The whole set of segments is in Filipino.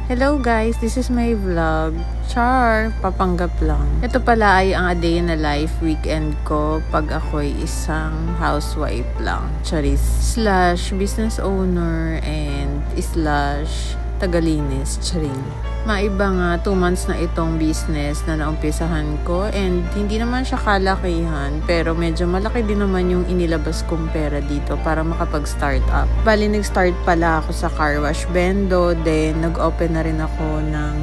Hello guys, this is my vlog. Char, papanggap lang. Ito pala ay ang a day in a life weekend ko pag ako'y isang housewife lang. Charis. Slash business owner and slash tagalinis. Charing. Maiba nga, 2 months na itong business na naumpisahan ko and hindi naman siya kalakihan pero medyo malaki din naman yung inilabas kong pera dito para makapag-start up. Bali, nag-start pala ako sa car wash bendo, then nag-open na rin ako ng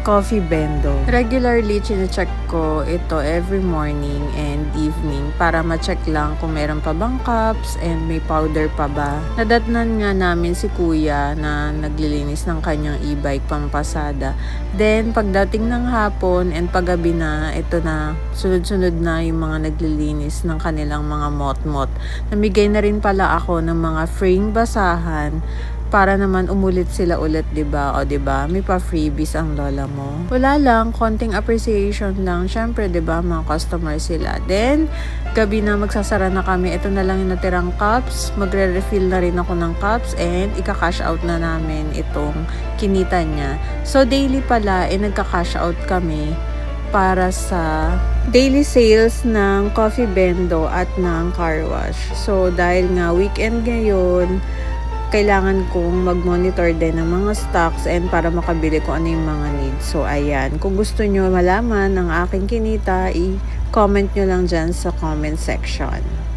coffee bendo. Regularly, chinecheck ko ito every morning and evening para ma-check lang kung meron pa bang cups and may powder pa ba. Nadatnan nga namin si kuya na naglilinis ng kanyang e-bike pampasada. Then, pagdating ng hapon and paggabi na, ito na, sunod-sunod na yung mga naglilinis ng kanilang mga mot-mot. Namigay na rin pala ako ng mga frame basahan para naman umulit sila ulit, 'di ba? O 'di ba? May pa freebies ang lola mo. Wala lang, konting appreciation lang. Syempre, 'di ba, mga customer sila. Then, gabi na magsasara na kami. Ito na lang yung natirang cups. Magre-refill na rin ako ng cups and ika-cash out na namin itong kinita niya. So, daily pala nagka-cash out kami para sa daily sales ng coffee bendo at ng car wash. So, dahil nga weekend ngayon, kailangan kong mag-monitor din ng mga stocks and para makabili ko ano yung mga needs. So, ayan. Kung gusto nyo malaman ang aking kinita, i-comment nyo lang dyan sa comment section.